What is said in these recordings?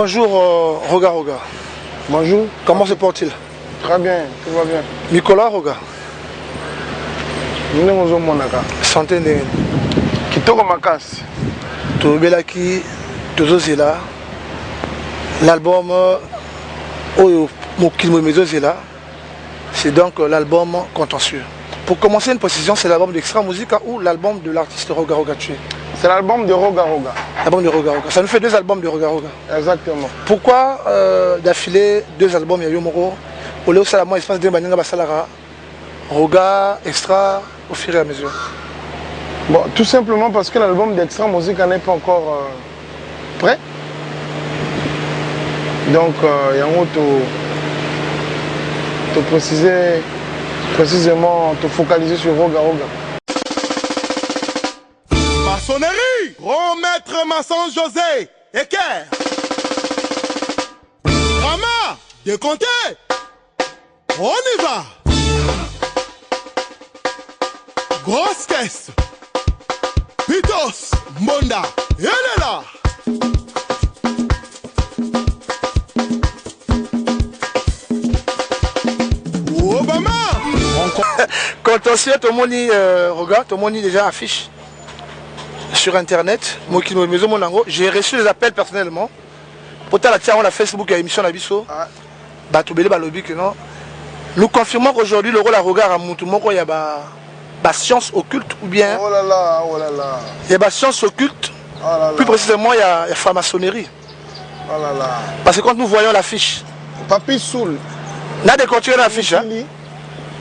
Bonjour Roga Roga. Bonjour. Comment se porte-t-il? Très bien, tout va bien. Nicolas Roga. Nous monaka. Santé ndenge. Kitoko makasi. Tobelaki tozozela. L'album Oyo Mokimo Mezozela. C'est donc l'album Contentieux. Pour commencer une précision, c'est l'album d'Extra Musica ou l'album de l'artiste Roga Roga Tué? C'est l'album de Roga Roga. L'album de Roga Roga. Ça nous fait deux albums de Roga Roga. Exactement. Pourquoi d'affilée deux albums Yayo Moro? Au lieu de ça, espace de Banyanga Basalara, Roga, Extra, au fur et à mesure. Bon, tout simplement parce que l'album d'Extra Musica n'est pas encore prêt. Donc, il y a un autre. Te préciser, précisément, te focaliser sur Roga Roga. Maçonnerie, grand maître maçon José Eker. Rama, décompté. On y va. Grosse caisse. Pitos, Monda, elle est là. Obama. Contentieux, tout le monde regarde, tout le monde déjà affiche sur internet. J'ai reçu des appels personnellement. Pourtant, on a Facebook, il y a émission Nabiso. Nous confirmons qu'aujourd'hui, le rôle à regard à Moutoumoko, il y a la science occulte ou bien. Oh là là, oh là là. Il y a la science occulte. Oh là là. Plus précisément, il y a la franc-maçonnerie. Oh là là. Parce que quand nous voyons l'affiche, Papi Soul. on a des continuer l'affiche.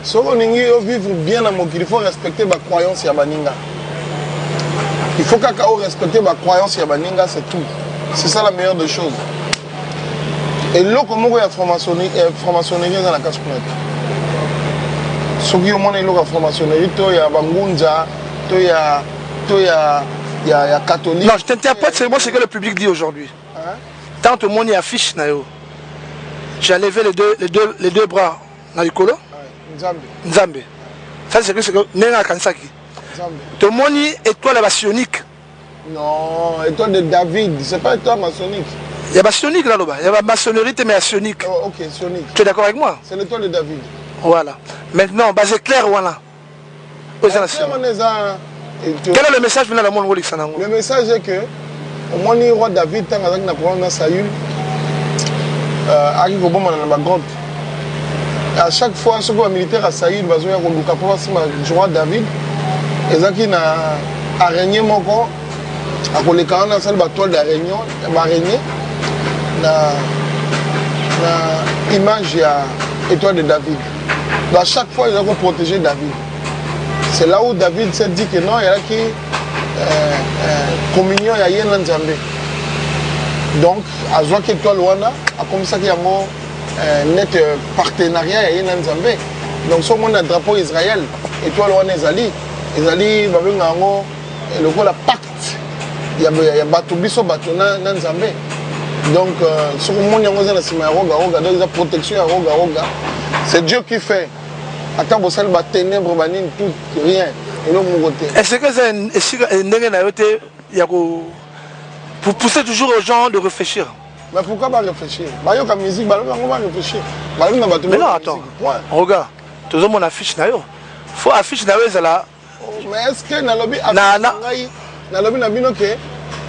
Si on veut vivre bien dans mon il faut respecter ma croyance Yabaninga. Il faut qu'à respecter ma croyance Yabaninga, c'est tout. C'est ça la meilleure des choses. Et là, comment il y a franc-maçonnerie dans la casse-planète. Ce qui est la franc-maçonnerie, il y a Bangunja, il y a catholique. Non, je t'interprète seulement ce que le public dit aujourd'hui. Hein? Tant que le monde affiche, j'ai levé les deux bras dans le colo. Nzambe. Ça c'est ce que Nenga Kansaki. Tout le monde étoile maçonnique. Non, étoile de David, c'est pas étoile maçonnique. Il y a maçonnique là-bas, il y a maçonnerie mais maçonnique. Oh, ok, sonique. Tu es d'accord avec moi? C'est l'étoile de David. Voilà. Maintenant, basé clair, voilà. Quel est le message venant de mon rôle? Le message est que, au moins, le roi David, tant qu'il y a un problème dans Saül, à chaque fois, ce que les militaires à Saül, ils ont le roi David, ils ont araignée, à les canons dans la toile d'araignée, l'image de l'étoile de David. À chaque fois, ils ont protégé David. C'est là où David s'est dit que non, il y a qui communion, il y a un Nzambe. Donc, à ce que l'étoile Wana, comme ça qu'il y a un net partenariat, il y a un Nzambe. Donc, si on a un drapeau Israël, l'étoile Wana Ezali, Ezali, le pacte. Il y a Batubiso Batuna Nzambe. Donc, ce que monde a la protection à Roga Roga, c'est Dieu qui fait. Attends, vous savez, ténèbres, tout, rien. Est-ce que c'est pour pousser toujours aux gens de réfléchir? Mais pourquoi pas réfléchir? Il y a la musique, on va réfléchir. Mais non, attends. Regarde, tout le monde affiche. Il faut afficher là. Mais est-ce que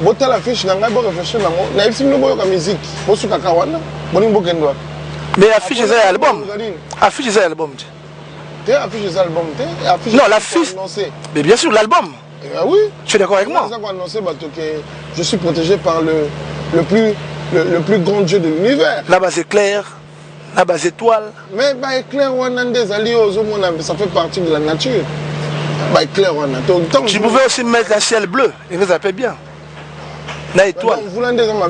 bota la fiche nanga bo réfléchir nango na ipsi no la musique bo suka kawana boni bo kendo mais affiche ça album affiche ça album tu affiche ça album affiche non l'affiche mais bien sûr l'album oui tu es d'accord avec moi ça qu'on annoncer que je suis protégé par le plus grand Dieu de l'univers là-bas c'est clair là-bas c'est étoile mais bah éclair wana ndezali ozomona ça fait partie de la nature bah éclair wana tu pouvais aussi mettre un ciel bleu et vous appelez bien na étoile. On voulait des hommes à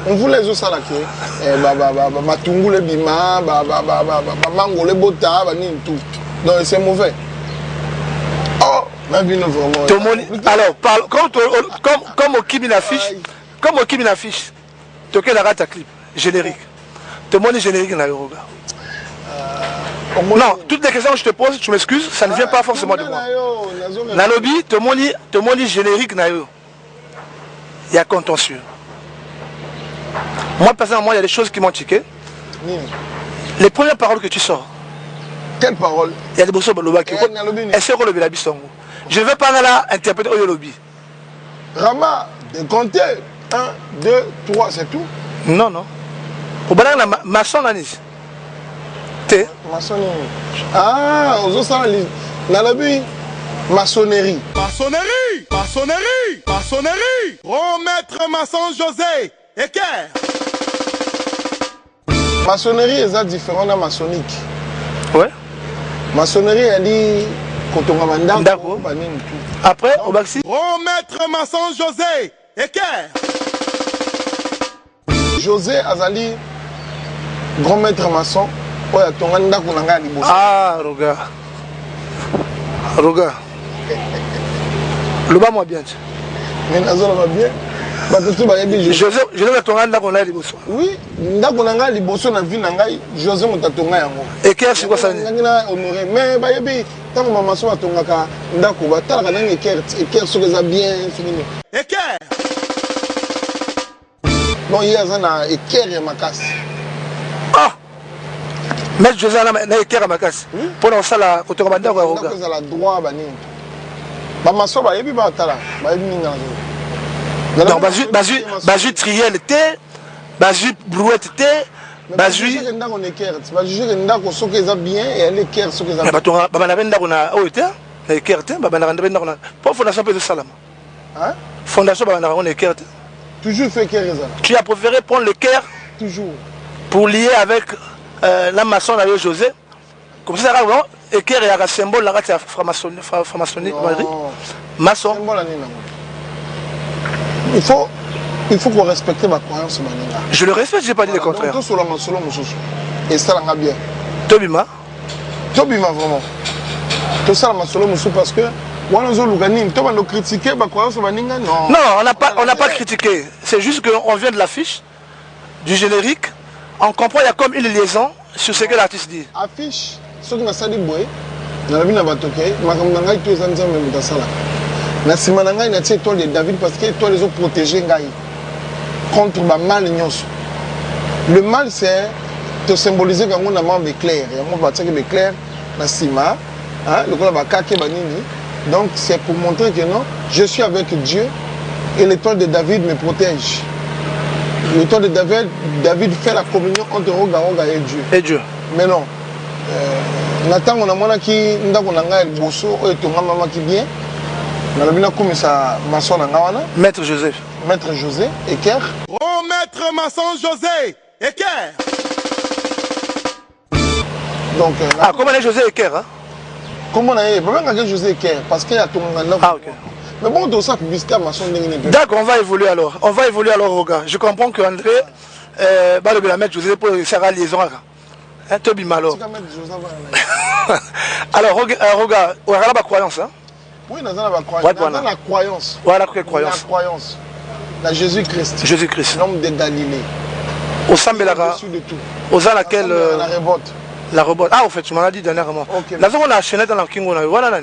on voulait les autres matungu le bima, mango le bota, tout. Donc c'est mauvais. Oh, ma vie vraiment. Alors, comme au Kimi l'affiche, comme au Kimi l'affiche, tu as la rate clip générique. Tout le monde est générique dans le regard. Non, toutes les questions que je te pose, tu m'excuses, ça ne vient pas forcément de moi. Dans le lobby, tout le monde est générique. Il y a contentieux. Moi, personnellement, il y a des choses qui m'ont tiqué. Les premières paroles que tu sors. Quelle parole? Il y a des choses qui est-ce que le lobby sont? Je ne vais pas là interpréter au lobby. Rama, de compter 1, 2, 3, c'est tout? Non, non. Pour balancer la maçon, T. Maçonnerie. Ah, aux autres, dans le lobby, maçonnerie. Maçonnerie, maçonnerie, maçonnerie. Grand maître maçon José Eker. Maçonnerie est différent de la maçonnique. Ouais. Maçonnerie, elle dit quand on va d'accord. Après, au Baxi. Grand maître maçon José Eker. José Azali, grand maître maçon. Ah, regarde. Regarde. Le bas moi bien. Mais va bien. José, je vais ton rendre qu'on a liboso. Oui, ndako nanga liboso na vie nangai José mutatonga yango. Et qu'est-ce que ça dit? Honoré mais ba yebi tango mama so atongaka ndako ba talaka nanga eker so que bien fini. Eker. Non hier na eker ya makasi. Ah. Mais José na eker ya makasi. Pour ça la côté bandako ya roga. Ça la droit bani. Ba maso ba yebi ba tala, ba yebi ninga. Donc, Basu Triel était, Basu Brouette était, Basu. Je ne sais pas bien et elle est claire ce que ça. Fondation toujours fait tu as préféré prendre le cœur toujours pour lier avec la maçon avec José. Comme ça, le cœur est un symbole de la franc-maçonnerie. Maçon. Il faut qu'on respecte ma croyance. Je le respecte, je n'ai pas dit le contraire. Et ça l'a bien. Tobima vraiment. Tout ça parce que on critiqué ma croyance. Non, on n'a pas critiqué. C'est juste qu'on vient de l'affiche, du générique. On comprend qu'il y a comme une liaison sur ce que l'artiste dit. Affiche, ce que je na sima ngai na tie étoile de David parce que étoile les ont protégé ngai contre le mal. Le mal c'est te symboliser quand on a membre éclair et on va dire que éclair na sima hein le ba kake banini. Donc c'est pour montrer que non, je suis avec Dieu et l'étoile de David me protège. L'étoile de David fait la communion entre Roga et Dieu. Et Dieu. Mais non. Nathan on a mona ki ndako na ngai boso o etonga mama ki bien. Maître Joseph. Maître José Eker. Oh maître maçon José Eker. Donc comment est José Eker hein? Comment est José Eker parce qu'il y a tout le monde. Ah ok. Mais bon dans ça publicité maçon. D'accord, on va évoluer alors. On va évoluer alors regarde. Je comprends que André la mettre José pour faire la liaison. Hein Toby Malo. Alors regarde, on a la croyance hein. Oui, nous avons la croyance. Voilà la croyance. La croyance. La Jésus-Christ. Jésus-Christ. L'homme de Galilée. Au Sambelara. Au Zan laquelle. La révolte. La révolte. Ah, en fait, tu m'en as dit dernièrement. Là, on a chaîné dans la King. Voilà.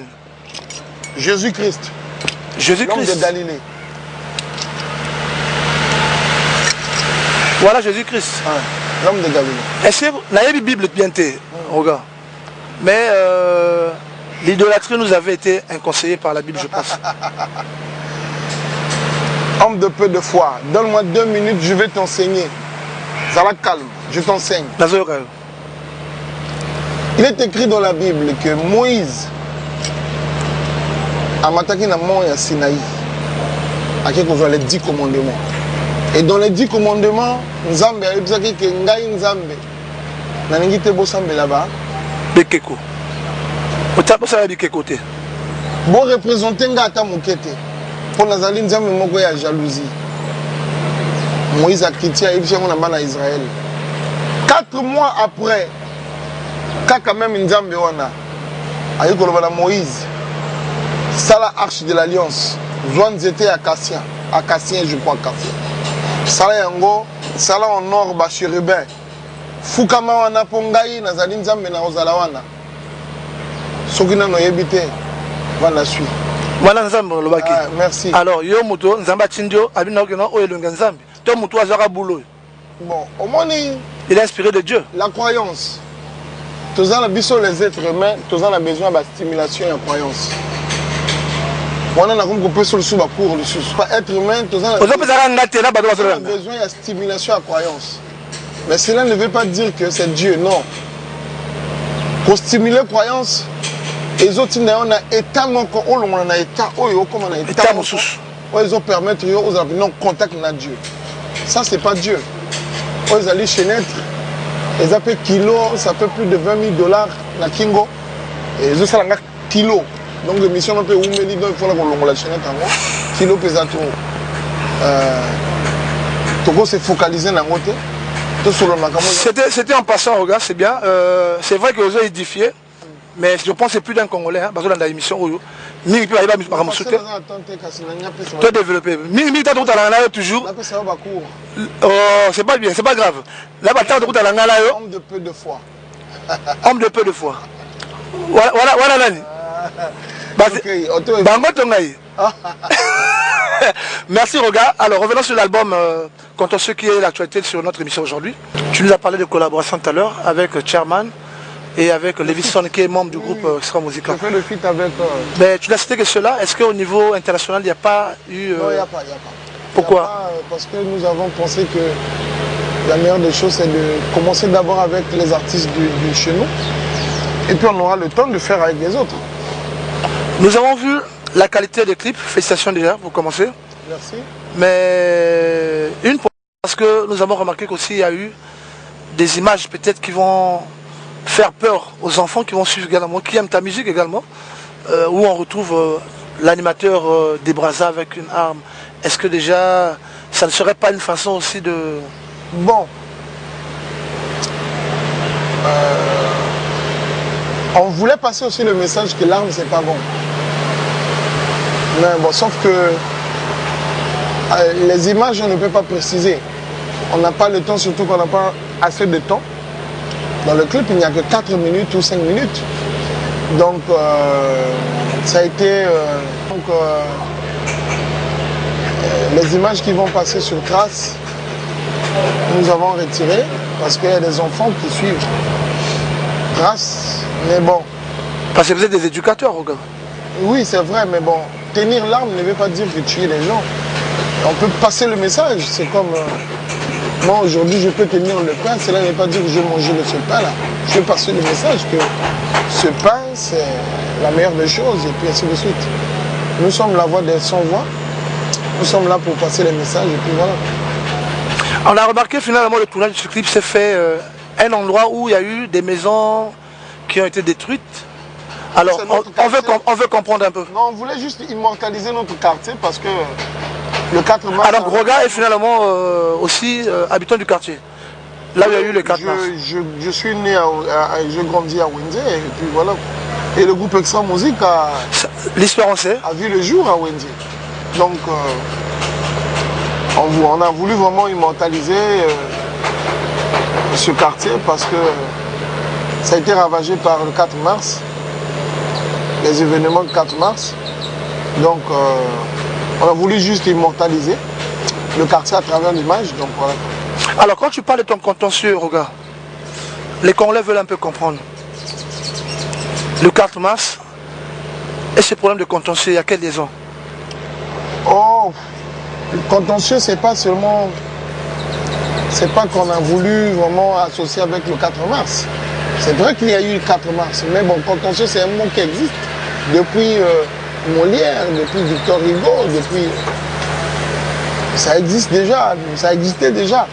Jésus-Christ. Jésus-Christ. L'homme de Galilée. Voilà Jésus-Christ. L'homme de Galilée. Est-ce que vous avez la Bible bien té? Regarde. Mais. L'idolâtrie nous avait été inconseillée par la Bible, je pense. Homme de peu de foi, donne-moi 2 minutes, je vais t'enseigner. Ça va calme, je t'enseigne. Il est écrit dans la Bible que Moïse a mattaqué dans le mont Sinaï, à qui on a les 10 commandements. Et dans les 10 commandements, Nzambe a dit que Ngai Nzambe, Naningite Bosambe là-bas. Bekeko. Bon représenter Ngata Mokete pour Nazali Nzambe moko ya jalousie. Moïse a critiqué Israël. 4 mois après, quand même Nzambe wana ayi koloba Moïse, ça la arche de l'alliance. Zwan zete acacia, acacia je crois acacia. Ça la yango, ça la en or ba chérubin. Fukama wana pongai Nazali Nzambe na ozala wana. Sokina no yebite va la suite. Voilà Nzambe lobaki. Merci. Alors yo moto Nzamba Tindio abina okena o elonga Nzambe. To moto azaka boulot. Bon, au moins, il est inspiré de Dieu. La croyance. Tous les êtres humains, tous ont besoin de stimulation et de croyance. On a compris sur le sous-cours, pas être humain, tous ont besoin de stimulation et de croyance. Mais cela ne veut pas dire que c'est Dieu, non. Pour stimuler la croyance, les autres, on a état, on a état, ils ont permis de contact avec Dieu. Ça, c'est pas Dieu. Ils allaient chez Net, ils appellent kilo, ça fait plus de 20 000 $. Na Kingo. Et ils ont un kilo. Donc, l'émission, on peut il faut qu'on la chaîne. Kilo pesa tout. Togo s'est focalisé dans le côté. C'était en passant, regarde, c'est bien. C'est vrai que vous avez édifié, mais je pense que c'est plus d'un Congolais, parce que dans l'émission, tu as développé. Toujours. Oh, c'est pas bien, c'est pas grave. Là, homme de peu de foi. Homme de peu de foi. Voilà, Nani. Merci Roga. Alors revenons sur l'album Contentieux qui est l'actualité sur notre émission aujourd'hui. Tu nous as parlé de collaboration tout à l'heure avec Chairman et avec Levison qui est membre du groupe Extra Musica. Je fais le feat avec... Mais tu n'as cité que cela. Est-ce qu'au niveau international il n'y a pas eu... Non, il n'y a pas. Pourquoi? Parce que nous avons pensé que la meilleure des choses c'est de commencer d'abord avec les artistes du chez nous. Et puis on aura le temps de faire avec les autres. Nous avons vu la qualité des clips, félicitations déjà pour commencer. Merci. Mais parce que nous avons remarqué qu'aussi il y a eu des images peut-être qui vont faire peur aux enfants qui vont suivre également, qui aiment ta musique également, où on retrouve l'animateur des Brazza avec une arme. Est-ce que déjà ça ne serait pas une façon aussi de... Bon. On voulait passer aussi le message que l'arme c'est pas bon. Mais bon, sauf que les images, on ne peut pas préciser. On n'a pas le temps, surtout qu'on n'a pas assez de temps. Dans le clip, il n'y a que 4 minutes ou 5 minutes. Donc, ça a été... les images qui vont passer sur Trace, nous avons retiré parce qu'il y a des enfants qui suivent Trace. Mais bon... Parce que vous êtes des éducateurs, regarde. Oui, c'est vrai, mais bon, tenir l'arme ne veut pas dire que tuer les gens. On peut passer le message, c'est comme... moi, aujourd'hui, je peux tenir le pain, cela ne veut pas dire que je vais manger de ce pain-là. Je vais passer le message que ce pain, c'est la meilleure des choses, et puis ainsi de suite. Nous sommes la voix des sans-voix, nous sommes là pour passer les messages, et puis voilà. On a remarqué finalement le tournage de ce clip s'est fait à un endroit où il y a eu des maisons qui ont été détruites. Alors, on veut comprendre un peu. Non, on voulait juste immortaliser notre quartier parce que le 4 mars... Alors, Roga est finalement aussi habitant du quartier. Là où il y a eu le 4 mars. Je suis né, j'ai grandi à Wendy et puis voilà. Et le groupe Extra Musique l'histoire on sait. A vu le jour à Wendy. Donc, on a voulu vraiment immortaliser ce quartier parce que ça a été ravagé par le 4 mars. Les événements du 4 mars. Donc, on a voulu juste immortaliser le quartier à travers l'image. Donc, voilà. Alors, quand tu parles de ton contentieux, regarde, les Congolais veulent un peu comprendre. Le 4 mars, et ce problème de contentieux, il y a quelle liaison? Oh, le contentieux, c'est pas seulement... C'est pas qu'on a voulu vraiment associer avec le 4 mars. C'est vrai qu'il y a eu le 4 mars, mais bon, contentieux, c'est un mot qui existe depuis Molière, depuis Victor Hugo, depuis... Ça existe déjà, ça existait déjà.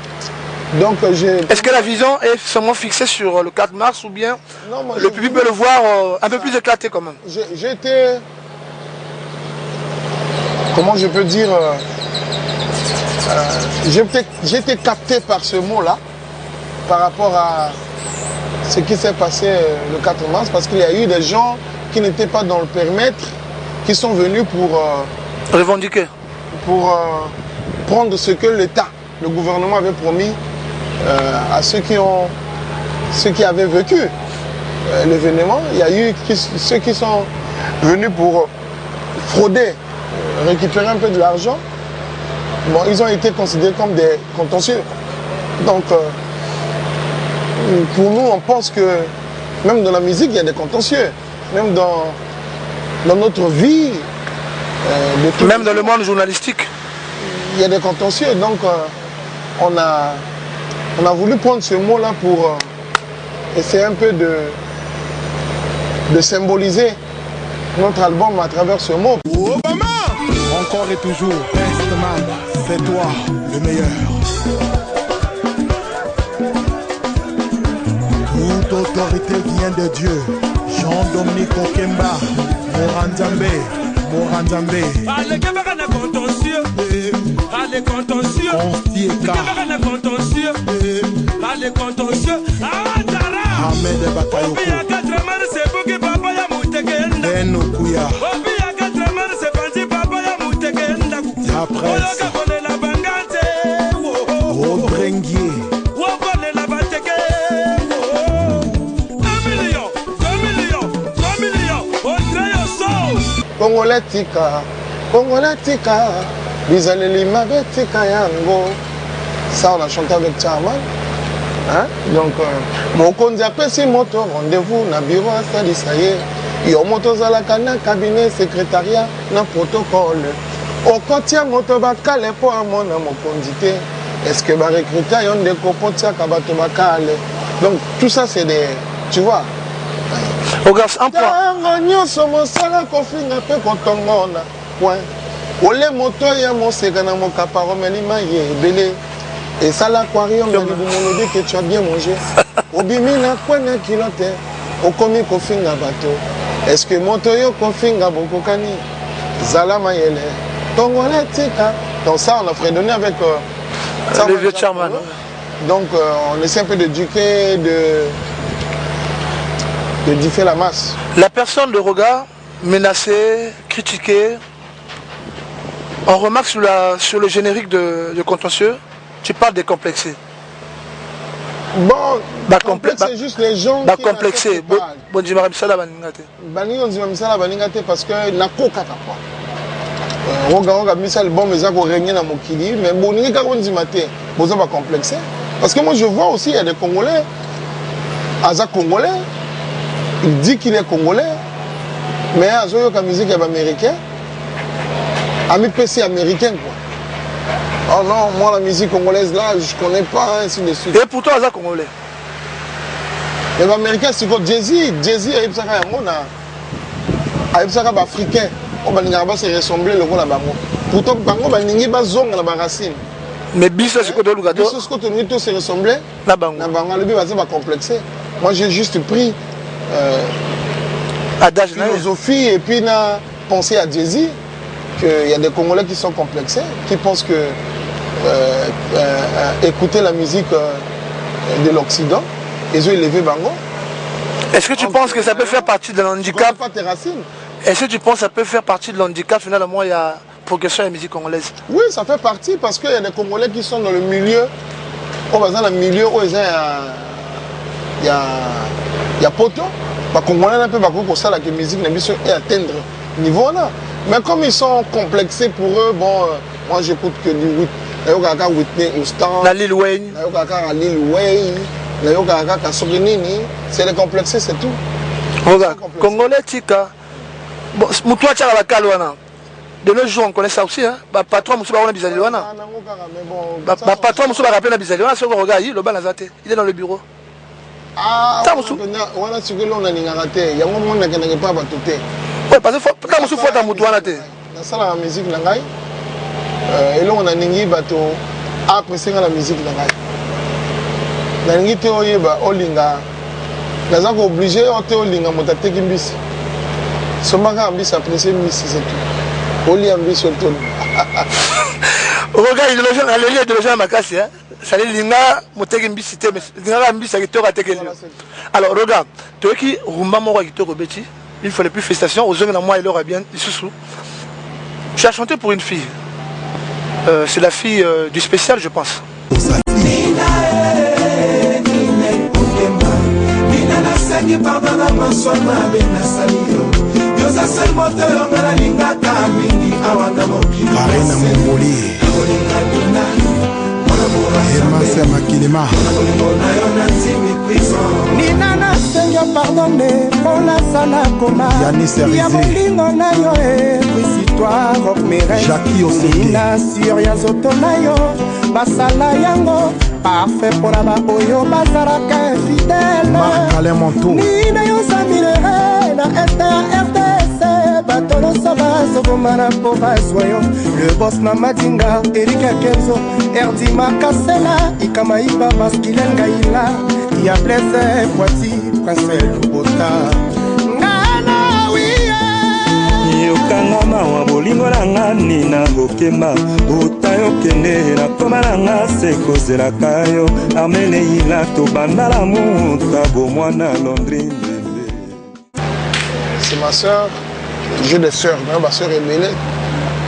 Donc est-ce que la vision est seulement fixée sur le 4 mars ou bien non, le public peut le voir un peu plus éclaté quand même? J'ai été... Comment je peux dire j'ai été capté par ce mot-là, par rapport à ce qui s'est passé le 4 mars, parce qu'il y a eu des gens qui n'étaient pas dans le périmètre, qui sont venus pour... revendiquer. Pour prendre ce que l'État, le gouvernement avait promis à ceux qui avaient vécu l'événement. Il y a eu ceux qui sont venus pour frauder, récupérer un peu de l'argent. Bon, ils ont été considérés comme des contentieux. Donc, pour nous, on pense que même dans la musique, il y a des contentieux. Même dans notre vie. Même dans le monde journalistique. Il y a des contentieux. Donc, on a voulu prendre ce mot-là pour essayer un peu de symboliser notre album à travers ce mot. Obama! Encore et toujours, Bestman, c'est toi le meilleur. Toute autorité vient de Dieu. Jean-Dominique Okemba, Moranzambe. Allez, Kabana contentieux. Allez, contentieux. Kabana contentieux. Allez, contentieux. Ah, Tara. Ahmed Bakayoko. Obia 4 mars, c'est pour que papa ya moutekenda. Benokuya. Obia 4 mars, c'est parti papa ya moutekenda. Après. Oloka kone la bangante. Rodrengier. Wokone la bateke. 2 millions. 2 millions. 3 millions. Audrey Osso. Congolais tika, bizaleli mabe tika yango. Ça, on a chanté avec Charman. Hein? Donc, mon konzi apesi moto, rendez-vous na bureau à Salisaye. Yo moto zalaka na cabinet secrétariat na protocole. Okotia moto bakale po amona mokonzi te. Est-ce que ba recruter yon de kopotia kabato bakale. Donc tout ça c'est des, tu vois. Regarde, un point. Nyonso mosala kofinga pe kotongona. Point. Ole moto ya moseka na mokaparo melima ye belé. Et ça l'aquarium de l'Ibumolobi que tu as bien mangé. Obimina kwena kilote. Okomi kofinga bato. Est-ce que motoyo kofinga bokokani? Zala mayele. Tongolais tika. Donc ça on a fredonné avec le vieux Charman. Donc on essaie un peu d'éduquer, de differ la masse. La personne de regard menacée, critiquée. On remarque sur le générique de Contentieux. Tu parles des complexés. Bon, complexe, c'est juste les gens qui complexés. Bon, je m'arrête ça là, parce que na koka quoi. Regarde, mis ça le bon, mais ça qu'on règne dans mon kili, mais bon, ni quand on dit maté, bon ça va complexer. Parce que moi je vois aussi il y a des Congolais, Aza Congolais, il dit qu'il est Congolais, mais Azo yo ka musique américain, ami PC américain quoi. Oh non, moi la musique congolaise là, je connais pas, ainsi de suite. Et pourtant, c'est congolais. Les Américains, c'est quoi Jay-Z, il y a un africain. On va se ressembler le rôle là-bas. Pourtant, Bango va n'y pas zong la racine. Mais bis, c'est quoi le gâteau? Bis, c'est quoi tout se ressembler? Là-bas. Le but va complexer. Moi, j'ai juste pris philosophie et puis pensé à Jay-Z. Qu'il y a des Congolais qui sont complexés, qui pensent que écouter la musique de l'Occident, ils ont élevé Bango. Est-ce que tu penses que ça peut faire partie de l'handicap? Pas tes racines. Est-ce que tu penses que ça peut faire partie de l'handicap? Finalement, il y a progression de la musique congolaise. Oui, ça fait partie parce qu'il y a des Congolais qui sont dans le milieu. Dans le milieu où il y a poto. Les Congolais ne peuvent pas ça la musique et atteindre niveau là. Mais comme ils sont complexés pour eux, bon, moi j'écoute que du Whitney Houston, la Lil Wayne, c'est les complexés, c'est tout. Regarde, Congolais tika. Bon, Moutoua tchara la kalwana. De nos jours, on connaît ça aussi, hein. Patron Moussouba on a bizaliwana. Patron Moussouba rappelle na bizaliwana, c'est regarde, il est dans le bureau. Ah, on a suivi l'on a n'ingaraté. Il y a un moment où on n'a pas battuté. Oui, parce que quand on souffre dans la musique, et là on a ningi bateau apprécier la musique. On a olinga. On a obligé de olinga motate kimbisi. Somaka ambisi apprécier mbisi c'est tout. Oli ambisi autour. Regarde, il y a des gens à ma casse, hein. Ça les linga moteki mbisi te mais linga mbisi qui te ratekeli. Alors regarde, toi qui rumba moko qui te rebeti. Il fallait plus félicitations aux hommes et moi il aura bien sous. Tu as chanté pour une fille. C'est la fille du spécial je pense. José Makilema Nina nasenga pardonne pour la sana koma ya bolingo na yo histoire of mere Jackie Oseke Nina sur ya zoto na yo basala yango parfait pour la ba oyo bazalaka fidèle Marc-Alain Monto Nina yo samilere na RTC batolo saba sobomana po baswayo le boss na Madinga Erika Kenzo Erdi Makasela Ikamaïba Baskilenga ila ya blesse Poiti Prince Lubota Ngana wiye Yokanga mawa bolingo nanga nina hokema Uta yokende na koma nanga seko zelakayo Amene ila to bandala muta bomwana Londrine C'est ma soeur, jeu de soeur, ma soeur est mêlée.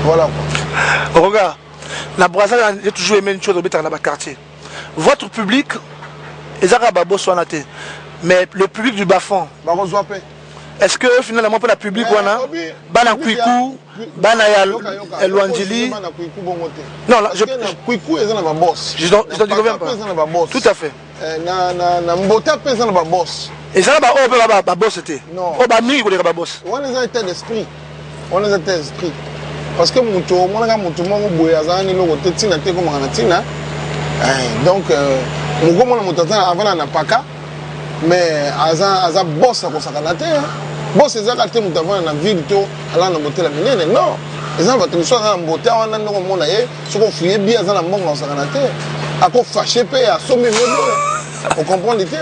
Voilà quoi. Regarde, la Brazzaville, j'ai toujours aimé une chose dans le quartier. Votre public, mais le public du Bafon, est-ce que finalement pour le public, Bana Kwiku, Bana Elwanjili, non, je ne reviens pas. Tout à fait. Et ça, c'est un boss. Non. On est un état d'esprit. On est un état d'esprit. Parce que mon tour, mon donc, avant n'a pas qu'à, mais à boss à consacrer. Boss, c'est ça que tu as dans la ville, à la beauté la mine. Non, les gens vont soit dans la beauté, on a un monde ailleurs, ce qu'on fait bien dans la monde en Saganate, à quoi fâcher, à sommer. On comprend l'idée.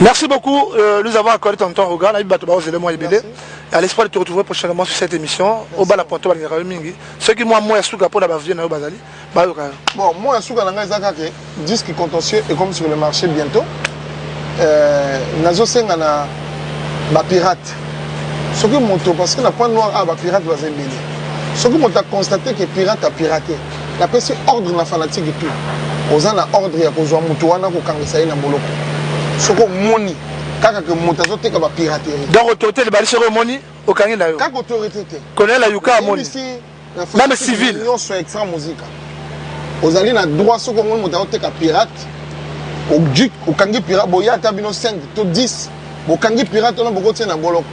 Merci beaucoup. Nous avons accordé ton temps au gars. À l'espoir de te retrouver prochainement sur cette émission. Au bas la ponto, ceux qui moi souka pour la bavie na bazali. Bon, moi souka na ngazaka ke disque contentieux et comme sur le marché bientôt. Nazo senga na ba pirate. Ce que moto parce que la point noir a ba pirate va zembeli. Ce que moto a constaté que pirate a piraté. La personne ordre na fanatique et tout. Aux en a ordre ya kozwa moto wana ko kangisa na boloko. Ce que moni kaka que moto azote ka ba piraterie. Donc autorité de bali sur moni au kangi na yo. Kaka autorité te. Connaît la yuka moni. Même civil. Union sur extra musique. Aux alliés na droit ce que moto azote ka pirate. Au juk au kangi pirate boya ta bino 5 to 10. Bo kangi pirate on boko na boloko.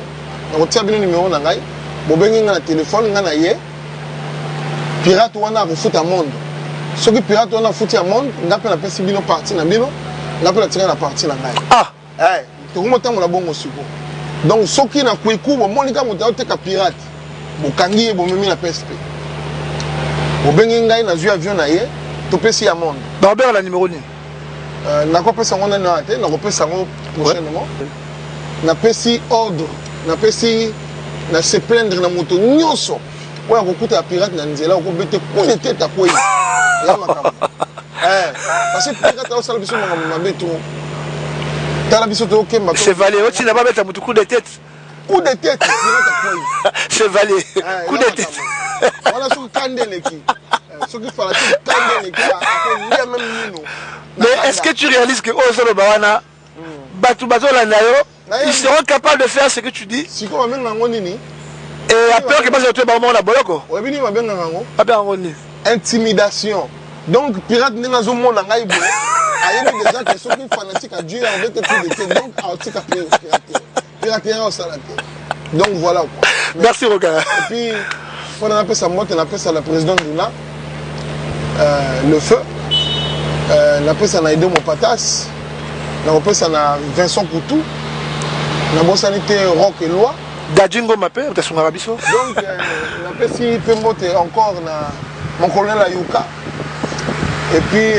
Na tia bino numéro na ngai. Bo bengi na téléphone nga na ye. Pirate wana ko fout à monde. Ce qui pirate on a foutu à monde, on a pas la bino partie na bino, on a pas tiré la partie na ngai. Ah, eh, tout le monde a bon suko. Donc ce qui na kweku, bon monika monta te ka pirate. Bo kangi bo memi na PSP. Bo bengi ngai na zu avion na ye, to pesi à monde. Ba la numéro ni. Na ko pesa ngona na te, na ko pesa ngo prochainement. Na pesi ordre, na pesi na se plaindre na moto nyonso. Ouais, on écoute la pirate na nzela, on bete ko tete ta ko. Parce que pirate au salon biso na beto. Tala biso to kemba. Chevalier, tu n'as pas mettre un coup de tête. Coup de tête, pirate a ko. Chevalier, coup de tête. Voilà ce kandele qui. Ce qui fallait kandele qui a même nous. Mais est-ce que tu réalises que Ozolo Bawana Batu Bazola Nayo, ils seront capables de faire ce que tu dis? Si quoi même nango nini? Et après que je te parle de Boyoko. Oui, bien, bien, nango. Pas bien, intimidation. Donc, pirate n'est pas au monde en Aïe. Il y a des gens qui sont plus fanatiques à Dieu avec tout de donc, à Otika piraterie au salaté. Donc, voilà quoi. Merci, Roga. Et puis, on appelle ça moi, on appelle ça la présidente Luna. Le feu. On appelle ça Naïdo Mopatas. On appelle ça Vincent Koutou. On appelle ça Rock et Loi. Dadjingo m'appelle, tu es son arabiso. Donc, on appelle si Pembote encore mon colonel Ayuka. Et puis,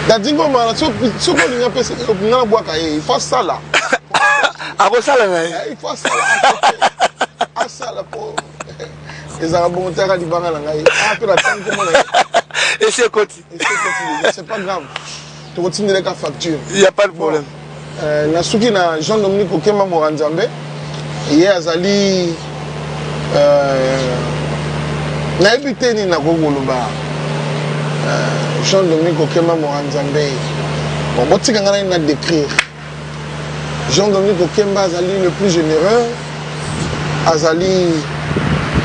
Dadjingo m'a dit, il faut ça là. Il faut ça là. À ça là pour. Les Arabes vont faire du banal. Et c'est continu. C'est pas grave. Tu continues avec la facture. Il n'y a pas de problème. Nasuki na Jean-Dominique Okema Moranzambe. Hier, Azali. Na ebité ni na Gogoloba. Jean-Dominique Okema Moranzambe. Bon, moi, tu as décrire. Jean-Dominique Okemba Azali le plus généreux. Azali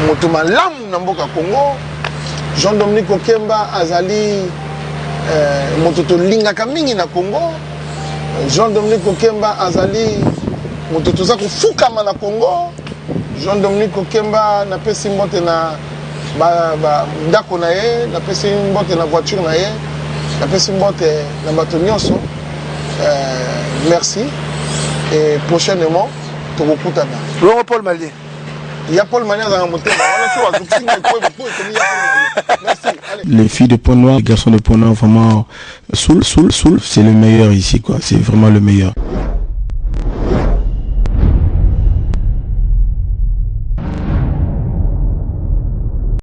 Motoma Lam Namboka Congo. Jean-Dominique Okemba Azali moto tolingaka mingi na Congo. Jean-Dominique Okemba azali moto toza kofukama na Congo. Jean-Dominique Okemba napesi mbote na ndako na ye, napesi mbote na voiture na ye, napesi mbote na bato nyonso. Merci et prochainement tokokutana. Longo Paul Malien. Il y a Paul Malien dans la montée. Merci. Les filles de Pont Noir, les garçons de Pont Noir, vraiment, Soul, c'est le meilleur ici, quoi. C'est vraiment le meilleur.